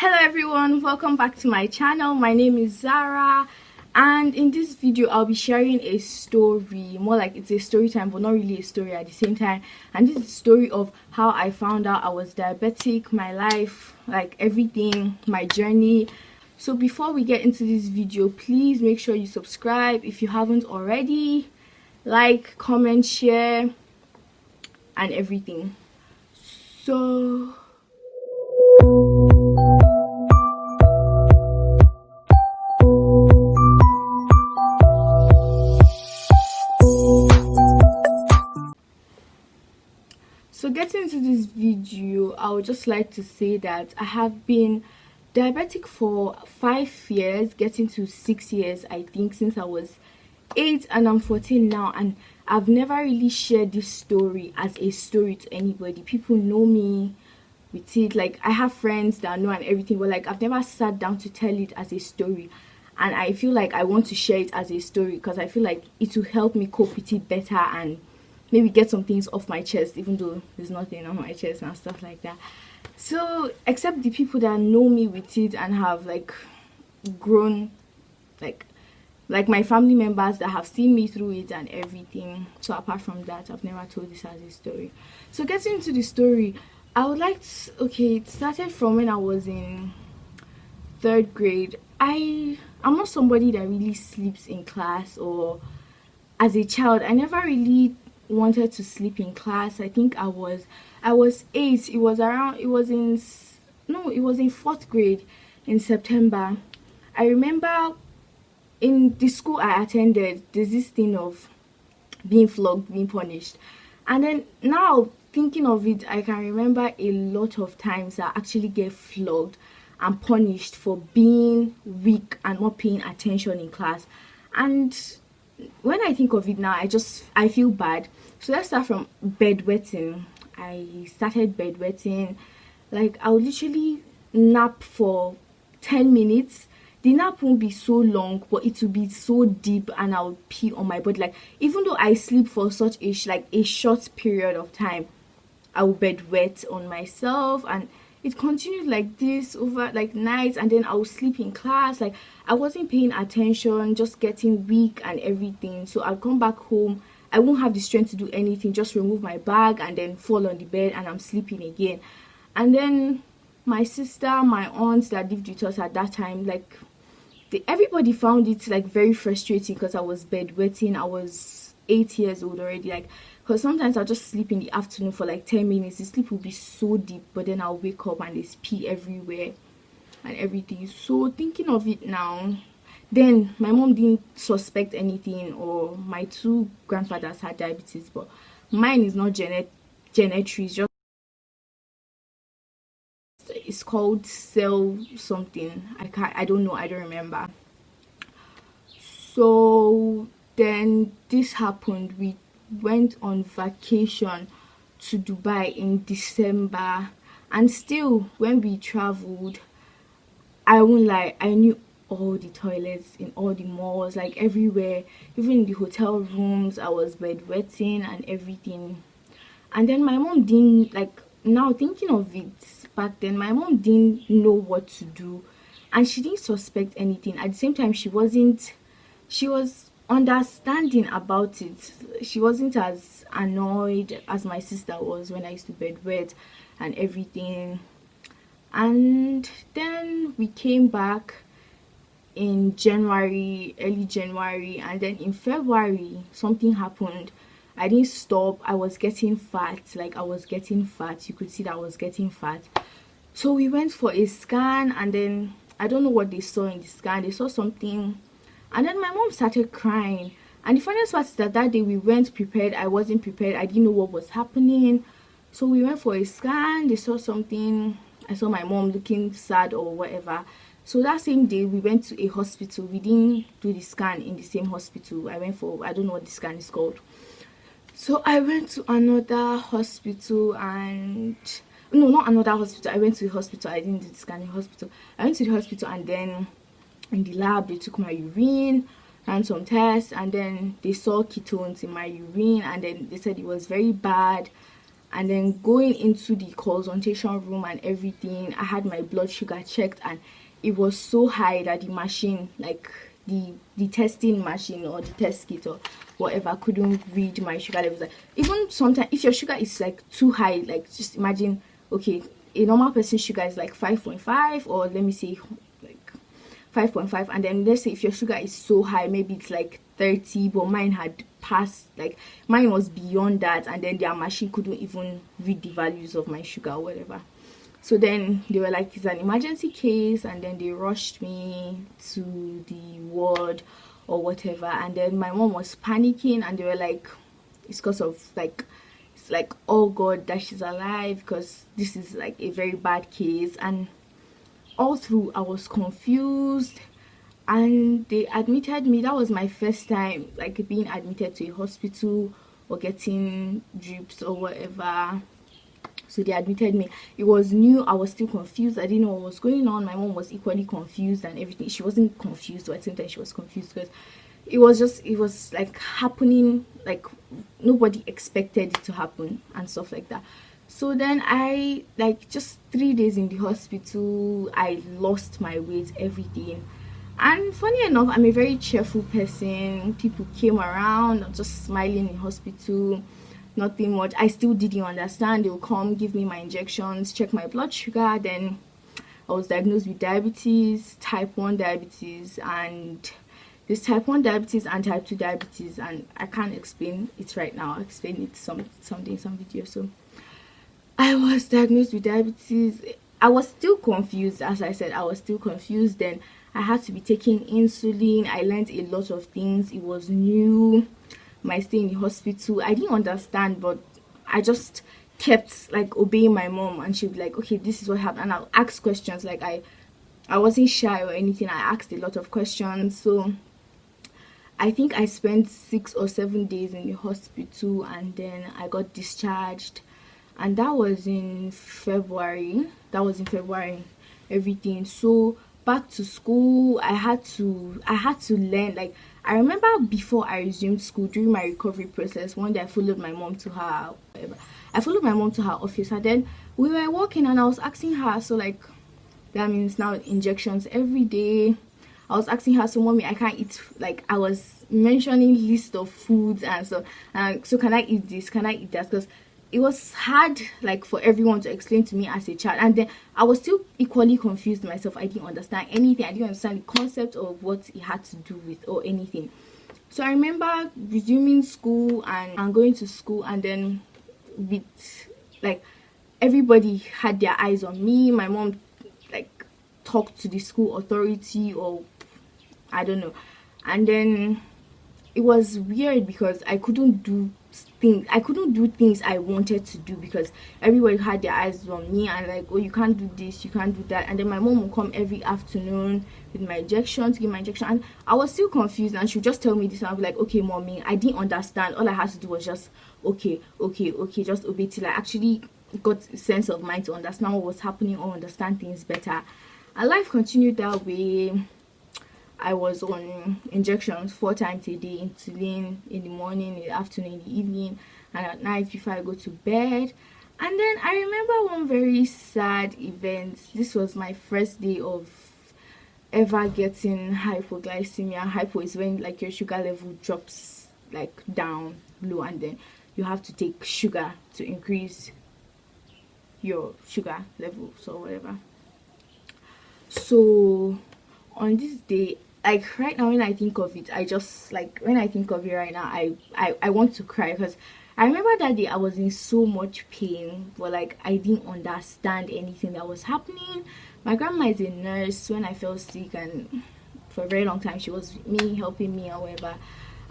Hello everyone, welcome back to my channel. My name is Zara, and in this video I'll be sharing a story, more like it's a story time but not really a story at the same time. And this is the story of how I found out I was diabetic, my life, like everything, my journey. So before we get into this video, please make sure you subscribe if you haven't already, like, comment, share and everything. So getting into this video, I would just like to say that I have been diabetic for 5 years, getting to 6 years I think, since I was 8 and I'm 14 now, and I've never really shared this story as a story to anybody. People know me with it, like I have friends that know and everything, but like I've never sat down to tell it as a story. And I feel like I want to share it as a story because I feel like it will help me cope with it better and maybe get some things off my chest, even though there's nothing on my chest and stuff like that. So except the people that know me with it and have like grown, like my family members that have seen me through it and everything. So apart from that, I've never told this as a story. So getting into the story, I would like to, okay, it started from when I was in 3rd grade. I'm not somebody that really sleeps in class, or as a child I never really wanted to sleep in class. I think I was 8. It was in 4th grade in September. I remember in the school I attended, there's this thing of being flogged, being punished. And then now thinking of it, I can remember a lot of times I actually get flogged and punished for being weak and not paying attention in class. And when I think of it now, I feel bad. So let's start from bedwetting. I started bedwetting. Like I would literally nap for 10 minutes. The nap won't be so long, but it will be so deep, and I would pee on my body. Like even though I sleep for such a short period of time, I will bedwet on myself, and it continued like this over like nights. And then I would sleep in class. Like I wasn't paying attention, just getting weak and everything. So I'd come back home, I won't have the strength to do anything, just remove my bag and then fall on the bed and I'm sleeping again. And then my sister, my aunts that lived with us at that time, like everybody found it like very frustrating because I was bedwetting. I was 8 years old already, like, because sometimes I'll just sleep in the afternoon for like 10 minutes. The sleep will be so deep, but then I'll wake up and there's pee everywhere and everything. So thinking of it now, then my mom didn't suspect anything, or my 2 grandfathers had diabetes, but mine is not genetic, it's just, it's called cell something. I don't know, I don't remember. So then this happened. We went on vacation to Dubai in December, and still when we traveled, I won't lie, I knew all the toilets in all the malls, like everywhere, even in the hotel rooms. I was bedwetting and everything. And then my mom didn't, like, now thinking of it, back then my mom didn't know what to do, and she didn't suspect anything. At the same time, she was understanding about it. She wasn't as annoyed as my sister was when I used to bedwet and everything. And then we came back in January, early January, and then in February something happened. I didn't stop. I was getting fat. Like I was getting fat. You could see that I was getting fat. So we went for a scan, and then I don't know what they saw in the scan. They saw something, and then my mom started crying. And the funniest part is that day we went prepared. I wasn't prepared. I didn't know what was happening. So we went for a scan. They saw something. I saw my mom looking sad or whatever. So that same day we went to a hospital. We didn't do the scan in the same hospital. I went for, I don't know what the scan is called. So I went to another hospital, and no, not another hospital. I went to the hospital. I didn't do the scan in the hospital. I went to the hospital, and then in the lab they took my urine, ran some tests, and then they saw ketones in my urine, and then they said it was very bad. And then going into the consultation room and everything, I had my blood sugar checked, and it was so high that the machine, like the testing machine or the test kit or whatever, couldn't read my sugar levels. Like, even sometimes if your sugar is like too high, like just imagine, okay, a normal person's sugar is like 5.5, or let me say like 5.5, and then let's say if your sugar is so high, maybe it's like 30, but mine had passed, like mine was beyond that, and then their machine couldn't even read the values of my sugar or whatever. So then they were like, it's an emergency case, and then they rushed me to the ward or whatever. And then my mom was panicking, and they were like, it's because of like, it's like, oh God, that she's alive, because this is like a very bad case. And all through I was confused, and they admitted me. That was my first time like being admitted to a hospital or getting drips or whatever. So they admitted me. It was new. I was still confused. I didn't know what was going on. My mom was equally confused and everything. She wasn't confused, but at the same time she was confused, because it was like happening, like nobody expected it to happen and stuff like that. So then I, like, just 3 days in the hospital, I lost my weight, everything. And funny enough, I'm a very cheerful person. People came around, just smiling in hospital, nothing much. I still didn't understand. They will come, give me my injections, check my blood sugar. Then I was diagnosed with diabetes, type 1 diabetes, and this type 1 diabetes and type 2 diabetes, and I can't explain it right now. I'll explain it some video. So I was diagnosed with diabetes. I was still confused. As I said, I was still confused. Then I had to be taking insulin. I learned a lot of things. It was new. My stay in the hospital, I didn't understand, but I just kept like obeying my mom, and she'd be like, okay, this is what happened, and I'll ask questions. Like I wasn't shy or anything. I asked a lot of questions. So I think I spent 6 or 7 days in the hospital, and then I got discharged, and that was in February. Everything. So back to school, I had to learn. Like, I remember before I resumed school, during my recovery process, one day I followed my mom to her office, and then we were walking, and I was asking her, so like that means now injections every day. I was asking her, so mommy, I can't eat, like I was mentioning list of foods, and so can I eat this, can I eat that? Because it was hard, like, for everyone to explain to me as a child, and then I was still equally confused myself. I didn't understand anything. I didn't understand the concept of what it had to do with or anything. So I remember resuming school and going to school, and then with, like, everybody had their eyes on me. My mom, like, talked to the school authority, or I don't know. And then it was weird because I couldn't do things I wanted to do, because everybody had their eyes on me, and like, oh, you can't do this, you can't do that. And then my mom would come every afternoon with my injection, to give my injection, and I was still confused, and she would just tell me this, and I'll be like, okay mommy, I didn't understand. All I had to do was just okay, just obey, till I actually got a sense of mind to understand what was happening or understand things better. And life continued that way. I was on injections 4 times a day, insulin in the morning, in the afternoon, in the evening, and at night before I go to bed. And then I remember one very sad event. This was my first day of ever getting hypoglycemia. Hypo is when, like, your sugar level drops, like, down low, and then you have to take sugar to increase your sugar levels or whatever. So on this day, like, right now, when I think of it, right now, I want to cry, because I remember that day I was in so much pain, but like I didn't understand anything that was happening. My grandma is a nurse. When I fell sick, and for a very long time she was with me, helping me or whatever,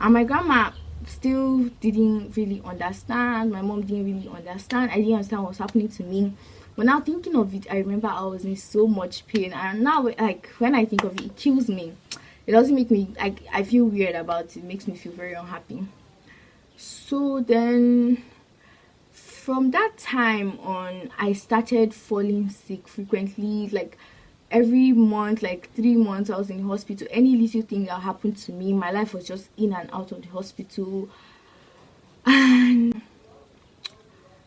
and my grandma still didn't really understand. My mom didn't really understand. I didn't understand what was happening to me. But now thinking of it, I remember I was in so much pain, and now, like, when I think of it, it kills me. It doesn't make me, I feel weird about it. It makes me feel very unhappy. So then from that time on, I started falling sick frequently. Like, every month, like 3 months, I was in the hospital. Any little thing that happened to me, my life was just in and out of the hospital. And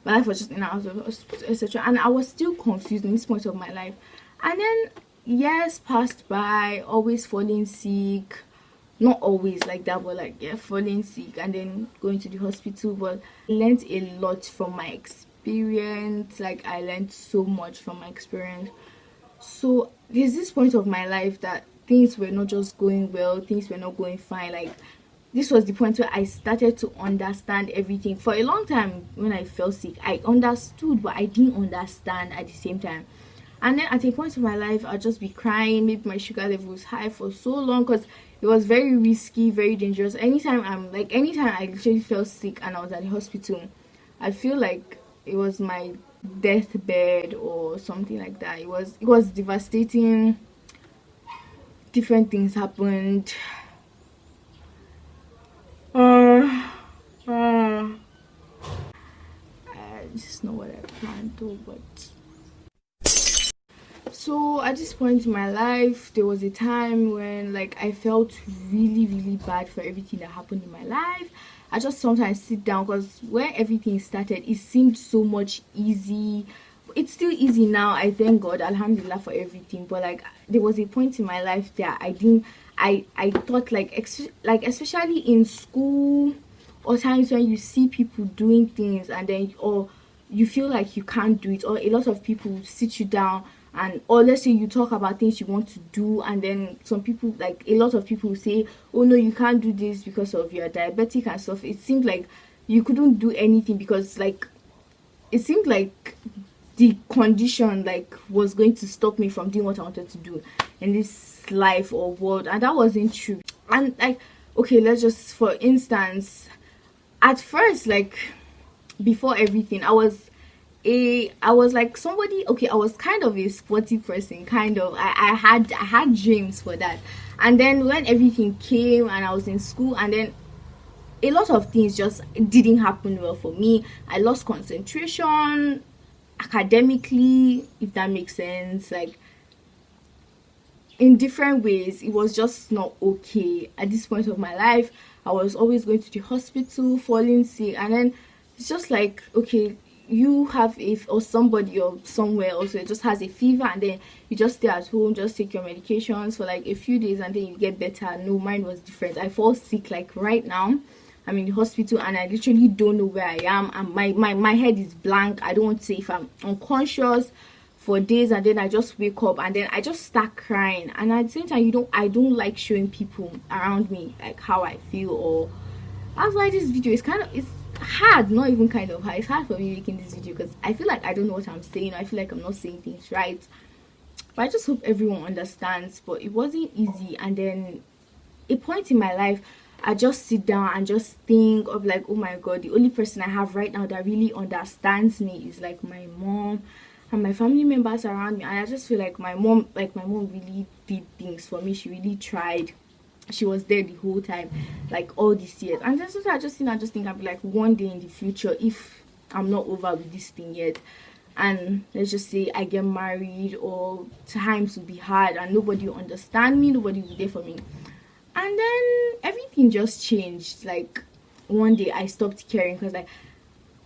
My life was just in and out of hospital, etc. And I was still confused in this point of my life. And then years passed by, always falling sick. Not always like that, but like, yeah, falling sick and then going to the hospital. But I learned a lot from my experience. Like, I learned so much from my experience. So there's this point of my life that things were not just going well, things were not going fine. Like, this was the point where I started to understand everything. For a long time, when I felt sick, I understood, but I didn't understand at the same time. And then at a point in my life, I'll just be crying. Maybe my sugar level was high for so long because it was very risky, very dangerous. Anytime I literally felt sick and I was at the hospital, I feel like it was my deathbed or something like that. It was devastating. Different things happened. I just know what I planned to, but so at this point in my life, there was a time when like I felt really, really bad for everything that happened in my life. I just sometimes sit down because when everything started, it seemed so much easy. It's still easy now. I thank God, Alhamdulillah, for everything. But like there was a point in my life that I didn't. I thought like especially in school or times when you see people doing things and then or you feel like you can't do it, or a lot of people sit you down, and or let's say you talk about things you want to do, and then some people, like a lot of people, say, oh no, you can't do this because of your diabetic and stuff. It seemed like you couldn't do anything because like it seemed like the condition like was going to stop me from doing what I wanted to do in this life or world, and that wasn't true. And like, okay, let's just, for instance, at first, like before everything, I was like somebody, okay, I was kind of a sporty person, kind of. I had dreams for that. And then when everything came and I was in school, and then a lot of things just didn't happen well for me. I lost concentration academically, if that makes sense. Like in different ways, it was just not okay at this point of my life. I was always going to the hospital, falling sick, and then it's just like, okay, you have if or somebody or somewhere also just has a fever, and then you just stay at home, just take your medications for like a few days, and then you get better. No, mine was different. I fall sick like right now. I'm in the hospital and I literally don't know where I am, and my head is blank. I don't want to say if I'm unconscious for days, and then I just wake up and then I just start crying. And at the same time, I don't like showing people around me like how I feel, or that's why this video is it's hard, not even kind of hard. It's hard for me making this video because I feel like I don't know what I'm saying. I feel like I'm not saying things right. But I just hope everyone understands. But it wasn't easy, and then a point in my life, I just sit down and just think of like, oh my God, the only person I have right now that really understands me is like my mom and my family members around me. And I just feel like my mom really did things for me. She really tried. She was there the whole time, like all these years. And then sometimes I just think I'll be like, one day in the future, if I'm not over with this thing yet, and let's just say I get married, or times will be hard and nobody will understand me, nobody will be there for me. And then everything just changed. Like one day I stopped caring because like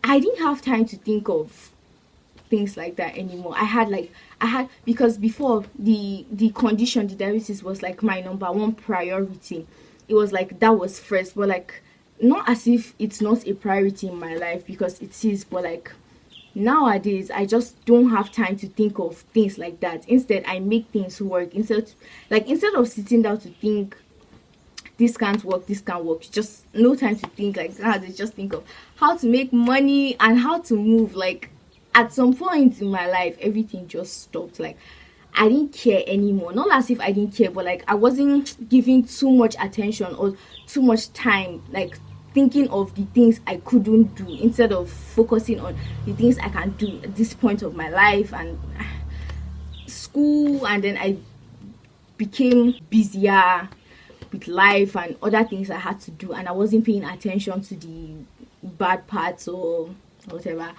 I didn't have time to think of things like that anymore. I had because before the condition, the diabetes was like my number one priority. It was like that was first, but like not as if it's not a priority in my life, because it is. But like nowadays I just don't have time to think of things like that. Instead I make things work. Instead of sitting down to think this can't work, this can't work, just no time to think like that. They just think of how to make money and how to move. Like at some point in my life, everything just stopped. Like I didn't care anymore. Not as if I didn't care, but like I wasn't giving too much attention or too much time, like thinking of the things I couldn't do instead of focusing on the things I can do at this point of my life and school. And then I became busier with life and other things I had to do, and I wasn't paying attention to the bad parts or whatever.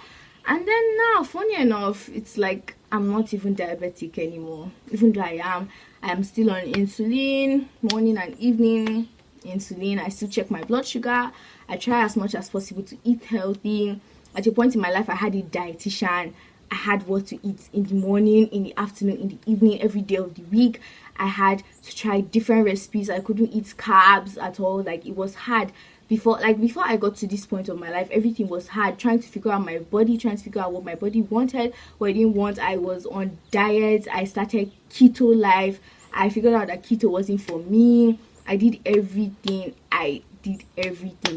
And then now, funny enough, it's like I'm not even diabetic anymore. Even though I am still on insulin, morning and evening insulin. I still check my blood sugar. I try as much as possible to eat healthy. At a point in my life, I had a dietitian. I had what to eat in the morning, in the afternoon, in the evening, every day of the week. I had to try different recipes. I couldn't eat carbs at all. Like, it was hard. Before I got to this point of my life, everything was hard. Trying to figure out my body, trying to figure out what my body wanted, what it didn't want. I was on diets. I started keto life. I figured out that keto wasn't for me. I did everything.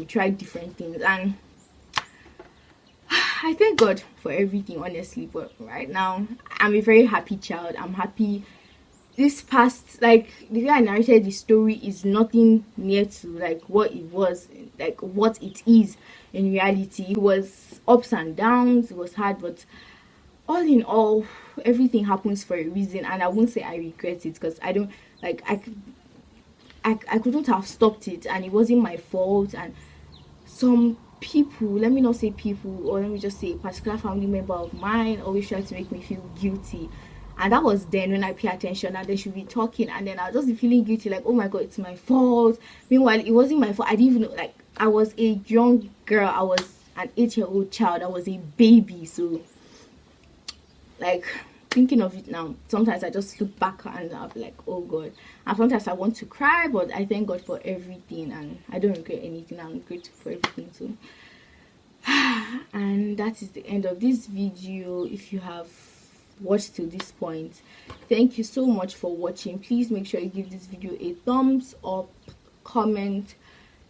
Tried different things, and I thank God for everything, honestly. But right now, I'm a very happy child. I'm happy. This past, like, the way I narrated the story is nothing near to like what it was, like what it is in reality. It was ups and downs. It was hard, but all in all, everything happens for a reason, and I won't say I regret it, because I don't, like, I couldn't have stopped it, and it wasn't my fault. And some people, let me not say people, or let me just say a particular family member of mine, always try to make me feel guilty. And that was then when I pay attention, and they should be talking, and then I'll just be feeling guilty, like, oh my god, it's my fault. Meanwhile, it wasn't my fault. I didn't even know, like, I was a young girl. I was an 8-year-old child. I was a baby. So, like, thinking of it now, sometimes I just look back and I'll be like, oh god. And sometimes I want to cry, but I thank God for everything, and I don't regret anything. I'm grateful for everything too. And that is the end of this video. If you have watched till this point, thank you so much for watching. Please make sure you give this video a thumbs up, comment,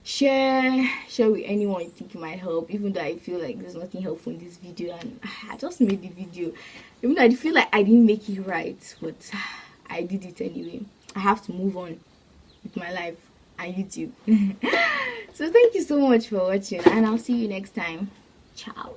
share with anyone you think it might help. Even though I feel like there's nothing helpful in this video, and I just made the video, even though I feel like I didn't make it right, but I did it anyway. I have to move on with my life and YouTube. So thank you so much for watching, and I'll see you next time. Ciao.